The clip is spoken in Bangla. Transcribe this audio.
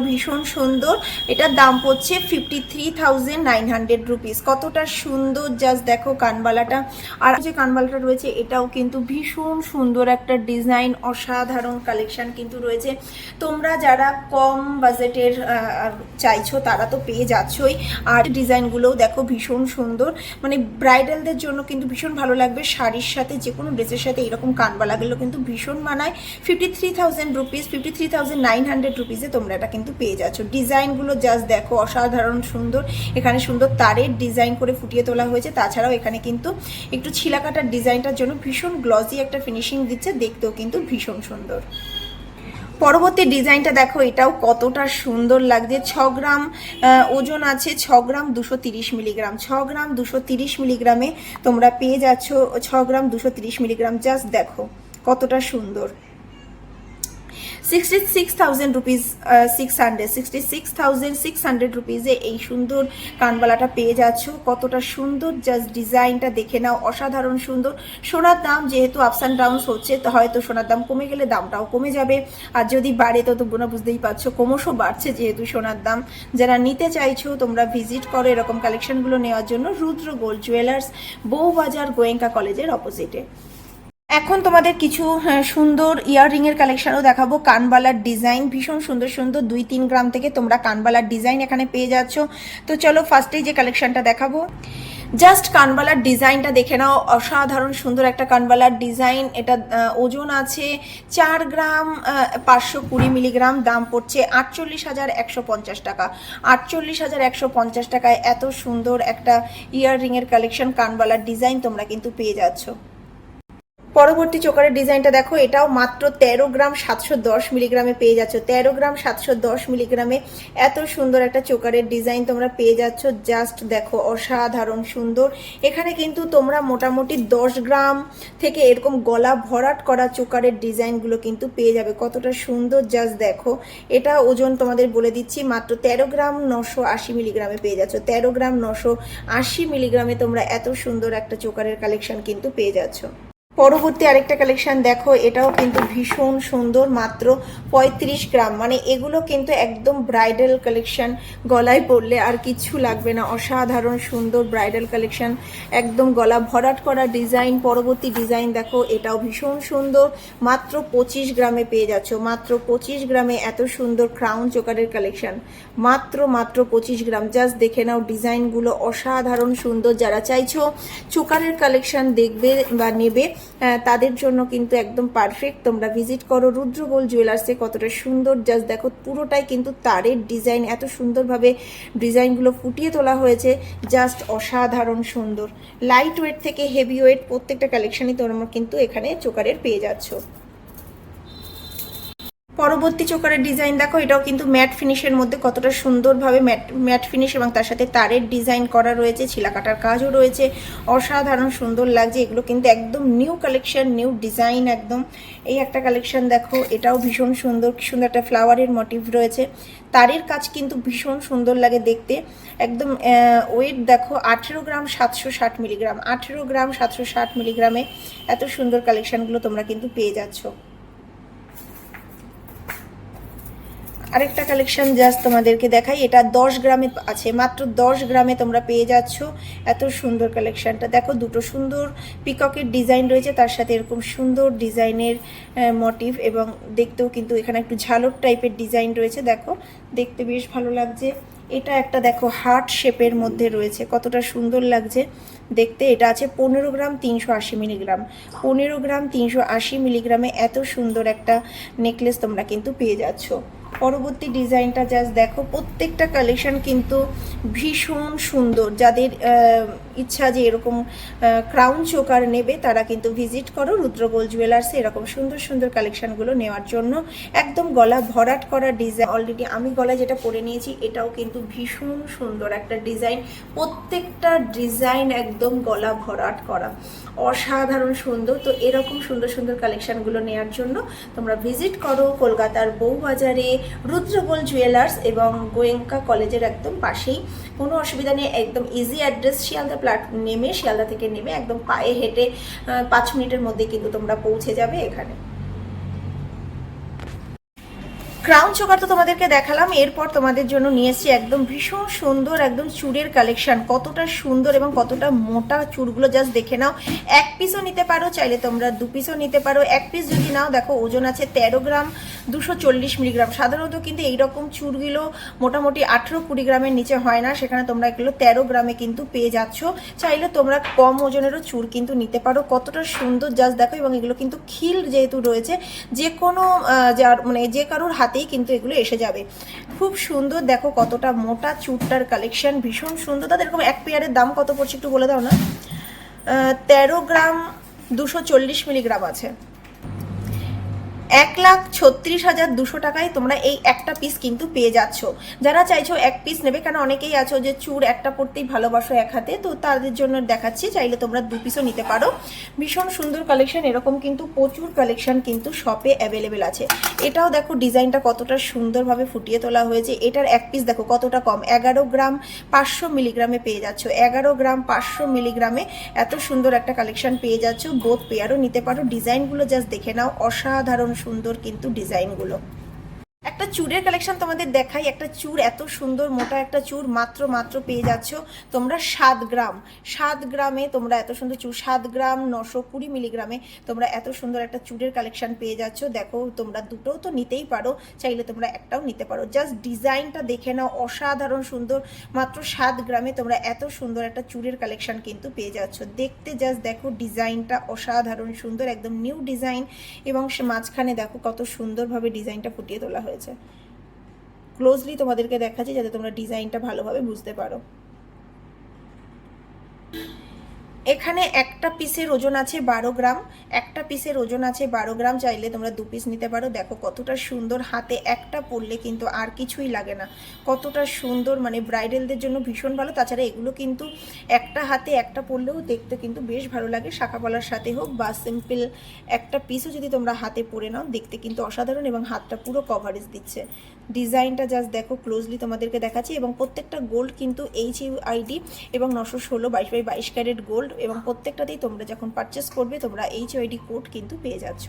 ভীষণ সুন্দর। এটার দাম পড়ছে 53,900 রুপিস। কতটা সুন্দর জাস্ট দেখো কানবালাটা। আর যে কানবালাটা রয়েছে এটাও কিন্তু ভীষণ সুন্দর একটা ডিজাইন, অসাধারণ কালেকশন কিন্তু রয়েছে। তোমরা যারা কম বাজেটের চাইছো তারা তো পেয়ে যাচ্ছই। আর ডিজাইনগুলোও দেখো ভীষণ সুন্দর, মানে ব্রাইডালদের জন্য কিন্তু ভীষণ ভালো লাগবে। শাড়ির সাথে যে কোনো ড্রেসের সাথে এরকম কানবালাগুলো কিন্তু ভীষণ মানায়। 53,000 রুপিস, 53,900 রুপিসে তোমরা এটা কিন্তু পেয়ে যাচ্ছ। ডিজাইনগুলো জাস্ট দেখো অসাধারণ সুন্দর। এখানে সুন্দর তারের ডিজাইন করে ফুটিয়ে তোলা হয়েছে। তাছাড়াও এখানে কিন্তু একটু ছিলাকাটার ডিজাইনটার জন্য ভীষণ গ্লসি একটা ফিনিশিং দিচ্ছে, দেখতেও কিন্তু ভীষণ সুন্দর। পরবর্তী ডিজাইনটা দেখো, এটাও কতটা সুন্দর লাগছে। 6 গ্রাম ওজন আছে, 6 গ্রাম 230 মিলিগ্রাম। 6 গ্রাম 230 মিলিগ্রামে তোমরা পেয়ে যাচ্ছ। 6 গ্রাম 230 মিলিগ্রাম, জাস্ট দেখো কতটা সুন্দর। 66,000 রুপিস, 66,600 রুপিসে এই সুন্দর কানবালাটা পেয়ে যাচ্ছ। কতটা সুন্দর জাস্ট ডিজাইনটা দেখে নাও, অসাধারণ সুন্দর। সোনার দাম যেহেতু আপস অ্যান্ড ডাউনস হচ্ছে, তো হয়তো সোনার দাম কমে গেলে দামটাও কমে যাবে, আর যদি বাড়ে তো তোমরা বুঝতেই পারছো ক্রমশ বাড়ছে যেহেতু সোনার দাম। যারা নিতে চাইছো তোমরা ভিজিট করো এরকম কালেকশনগুলো নেওয়ার জন্য রুদ্র গোল্ড জুয়েলার্স, বউবাজার গোয়েঙ্কা কলেজের অপোজিটে। এখন তোমাদের কিছু সুন্দর ইয়াররিংয়ের কালেকশনও দেখাবো। কানবালার ডিজাইন ভীষণ সুন্দর সুন্দর, 2-3 গ্রাম থেকে তোমরা কানবালার ডিজাইন এখানে পেয়ে যাচ্ছ। তো চলো ফার্স্টেই যে কালেকশনটা দেখাবো, জাস্ট কানবালার ডিজাইনটা দেখে নাও, অসাধারণ সুন্দর একটা কানবালার ডিজাইন। এটা ওজন আছে 4 গ্রাম 520 মিলিগ্রাম। দাম পড়ছে 48,150 টাকা। 48,150 টাকায় এত সুন্দর একটা ইয়াররিংয়ের কালেকশন, কানবালার ডিজাইন তোমরা কিন্তু পেয়ে যাচ্ছ। পরবর্তী চোকারের ডিজাইনটা দেখো, এটাও মাত্র 13 গ্রাম 710 মিলিগ্রামে পেয়ে যাচ্ছ। 13 গ্রাম 710 মিলিগ্রামে এত সুন্দর একটা চোকারের ডিজাইন তোমরা পেয়ে যাচ্ছ। জাস্ট দেখো অসাধারণ সুন্দর। এখানে কিন্তু তোমরা মোটামুটি 10 গ্রাম থেকে এরকম গলা ভরাট করা চোকারের ডিজাইনগুলো কিন্তু পেয়ে যাবে। কতটা সুন্দর জাস্ট দেখো। এটা ওজন তোমাদের বলে দিচ্ছি, মাত্র 13 গ্রাম 980 মিলিগ্রামে পেয়ে যাচ্ছ। 13 গ্রাম 980 মিলিগ্রামে তোমরা এত সুন্দর একটা চোকারের কালেকশন কিন্তু পেয়ে যাচ্ছ। পরবর্তী আরেকটা কালেকশন দেখো, এটাও কিন্তু ভীষণ সুন্দর, মাত্র 35 গ্রাম। মানে এগুলো কিন্তু একদম ব্রাইডাল কালেকশন, গলায় পরলে আর কিচ্ছু লাগবে না। অসাধারণ সুন্দর ব্রাইডাল কালেকশন, একদম গলা ভরাট করা ডিজাইন। পরবর্তী ডিজাইন দেখো, এটাও ভীষণ সুন্দর, মাত্র 25 গ্রামে পেয়ে যাচ্ছ। মাত্র 25 গ্রামে এত সুন্দর ক্রাউন চোকারের কালেকশন, মাত্র 25 গ্রাম। জাস্ট দেখে নাও ডিজাইনগুলো অসাধারণ সুন্দর। যারা চাইছো চোকারের কালেকশন দেখবে বা নেবে তাদের জন্য কিন্তু একদম পারফেক্ট। তোমরা ভিজিট করো রুদ্র গোল্ড জুয়েলার্সে। কতটা সুন্দর জাস্ট দেখো, পুরোটাই কিন্তু তারের ডিজাইন, এত সুন্দরভাবে ডিজাইনগুলো ফুটিয়ে তোলা হয়েছে, জাস্ট অসাধারণ সুন্দর। লাইট ওয়েট থেকে হেভি ওয়েট প্রত্যেকটা কালেকশনই তোমরা কিন্তু এখানে চোকারের পেয়ে যাচ্ছ। পরবর্তী চোকারের ডিজাইন দেখো, এটাও কিন্তু ম্যাট ফিনিশের মধ্যে কতটা সুন্দরভাবে ম্যাট ফিনিশ এবং তার সাথে তারের ডিজাইন করা রয়েছে, ছিলাকাটার কাজও রয়েছে, অসাধারণ সুন্দর লাগছে। এগুলো কিন্তু একদম নিউ কালেকশন, নিউ ডিজাইন একদম। এই একটা কালেকশন দেখো, এটাও ভীষণ সুন্দর, কি সুন্দর একটা ফ্লাওয়ারের মোটিভ রয়েছে। তারের কাজ কিন্তু ভীষণ সুন্দর লাগে দেখতে। একদম ওয়েট দেখো 18 গ্রাম 760 মিলিগ্রাম। 18 গ্রাম 760 মিলিগ্রামে এত সুন্দর কালেকশনগুলো তোমরা কিন্তু পেয়ে যাচ্ছ। আরেকটা কালেকশন জাস্ট তোমাদেরকে দেখাই, এটা 10 গ্রামে আছে, মাত্র 10 গ্রামে তোমরা পেয়ে যাচ্ছ এত সুন্দর কালেকশনটা। দেখো দুটো সুন্দর পিককের ডিজাইন রয়েছে, তার সাথে এরকম সুন্দর ডিজাইনের মোটিভ, এবং দেখতেও কিন্তু এখানে একটু ঝালক টাইপের ডিজাইন রয়েছে। দেখো দেখতে বেশ ভালো লাগছে। এটা একটা দেখো হার্ট শেপের মধ্যে রয়েছে, কতটা সুন্দর লাগছে দেখতে। এটা আছে 15 গ্রাম 380 মিলিগ্রাম। 15 গ্রাম 380 মিলিগ্রামে এত সুন্দর একটা নেকলেস তোমরা কিন্তু পেয়ে যাচ্ছ। পরবর্তী ডিজাইনটা জাস্ট দেখো, প্রত্যেকটা কালেকশন কিন্তু ভীষণ সুন্দর। যাদের ইচ্ছা যে এরকম ক্রাউন চোকার নেবে তারা কিন্তু ভিজিট করো রুদ্র গোল্ড জুয়েলার্সে এরকম সুন্দর সুন্দর কালেকশনগুলো নেওয়ার জন্য। একদম গলা ভরাট করা ডিজাইন, অলরেডি আমি গলায় যেটা পরে নিয়েছি এটাও কিন্তু ভীষণ সুন্দর একটা ডিজাইন। প্রত্যেকটা ডিজাইন একদম গলা ভরাট করা, অসাধারণ সুন্দর। তো এরকম সুন্দর সুন্দর কালেকশনগুলো নেওয়ার জন্য তোমরা ভিজিট করো কলকাতার বউবাজারে রুদ্র গোল্ড জুয়েলার্স এবং গোয়েঙ্কা কলেজের একদম পাশেই। কোনো অসুবিধা নেই, একদম ইজি অ্যাড্রেস। শিয়ালদা শিয়ালদা থেকে নেমে একদম পায়ে হেঁটে 5 মিনিটের মধ্যে কিন্তু তোমরা পৌঁছে যাবে এখানে। ক্রাউন চোকার তো তোমাদেরকে দেখালাম, এরপর তোমাদের জন্য নিয়ে এসেছি একদম ভীষণ সুন্দর একদম চুড়ের কালেকশন। কতটা সুন্দর এবং কতটা মোটা চুড়গুলো জাস্ট দেখে নাও। এক পিসও নিতে পারো, চাইলে তোমরা 2 পিসও নিতে পারো। এক পিস যদি নাও, দেখো ওজন আছে 13 গ্রাম 240 মিলিগ্রাম। সাধারণত কিন্তু এইরকম চুড়গুলো মোটামুটি 18-20 গ্রামের নিচে হয় না, সেখানে তোমরা এগুলো 13 গ্রামে কিন্তু পেয়ে যাচ্ছ। চাইলে তোমরা কম ওজনেরও চুড় কিন্তু নিতে পারো। কতটা সুন্দর জাস্ট দেখো, এবং এগুলো কিন্তু খিল যেহেতু রয়েছে, যে কোনো মানে যে কারোর হাতেই কিন্তু এগুলো এসে যাবে। খুব সুন্দর, দেখো কতটা মোটা চুড়টার কালেকশন, ভীষণ সুন্দর। তাদের এরকম এক পেয়ারের দাম কত পড়ছে একটু বলে দাও না। 13 গ্রাম 240 মিলিগ্রাম আছে। 1,36,200 টাকায় তোমরা এই একটা পিস কিন্তু পেয়ে যাচ্ছ। যারা চাইছো এক পিস নেবে, কেন অনেকেই আছো যে চুড় একটা পড়তেই ভালোবাসো এক হাতে, তো তাদের জন্য দেখাচ্ছি, চাইলে তোমরা 2 পিসও নিতে পারো। ভীষণ সুন্দর কালেকশন, এরকম কিন্তু প্রচুর কালেকশন কিন্তু শপে অ্যাভেলেবেল আছে। এটাও দেখো ডিজাইনটা কতটা সুন্দরভাবে ফুটিয়ে তোলা হয়েছে। এটার এক পিস দেখো কতটা কম, 11 গ্রাম 500 মিলিগ্রামে পেয়ে যাচ্ছ। 11 গ্রাম 500 মিলিগ্রামে এত সুন্দর একটা কালেকশন পেয়ে যাচ্ছ। বোথ পেয়ারও নিতে পারো। ডিজাইনগুলো জাস্ট দেখে নাও, অসাধারণ সুন্দর কিন্তু ডিজাইনগুলো। একটা চুড়ের কালেকশন তোমাদের দেখাই। একটা চুড়, এত সুন্দর মোটা একটা চুড় মাত্র পেয়ে যাচ্ছ তোমরা 7 গ্রাম। 7 গ্রামে তোমরা এত সুন্দর চুড়, 7 গ্রাম 920 মিলিগ্রামে তোমরা এত সুন্দর একটা চুড়ের কালেকশন পেয়ে যাচ্ছ। দেখো তোমরা দুটোও তো নিতেই পারো, চাইলে তোমরা একটাও নিতে পারো। জাস্ট ডিজাইনটা দেখে নাও, অসাধারণ সুন্দর। মাত্র 7 গ্রামে তোমরা এত সুন্দর একটা চুড়ের কালেকশন কিন্তু পেয়ে যাচ্ছ। দেখতে জাস্ট দেখো ডিজাইনটা অসাধারণ সুন্দর, একদম নিউ ডিজাইন, এবং সে মাঝখানে দেখো কত সুন্দরভাবে ডিজাইনটা ফুটিয়ে তোলা হয়েছে। ক্লোজলি তোমাদেরকে দেখাচ্ছি যাতে তোমরা ডিজাইনটা ভালোভাবে বুঝতে পারো। এখানে একটা পিসের ওজন আছে 12 গ্রাম। একটা পিসের ওজন আছে 12 গ্রাম, চাইলে তোমরা 2 পিস নিতে পারো। দেখো কতটা সুন্দর, হাতে একটা পরলে কিন্তু আর কিছুই লাগে না। কতটা সুন্দর, মানে ব্রাইডালদের জন্য ভীষণ ভালো। তাছাড়া এগুলো কিন্তু একটা হাতে একটা পরলেও দেখতে কিন্তু বেশ ভালো লাগে, শাখা পলার সাথে হোক বা সিম্পল একটা পিসও যদি তোমরা হাতে পরে নাও, দেখতে কিন্তু অসাধারণ, এবং হাতটা পুরো কভারেজ দিচ্ছে। ডিজাইনটা জাস্ট দেখো, ক্লোজলি তোমাদেরকে দেখাচ্ছি। এবং প্রত্যেকটা গোল্ড কিন্তু HUID এবং 916 22/22 ক্যারেট গোল্ড, এবং প্রত্যেকটাতেই তোমরা যখন পারচেস করবে তোমরা HUID কোড কিন্তু পেয়ে যাচ্ছ।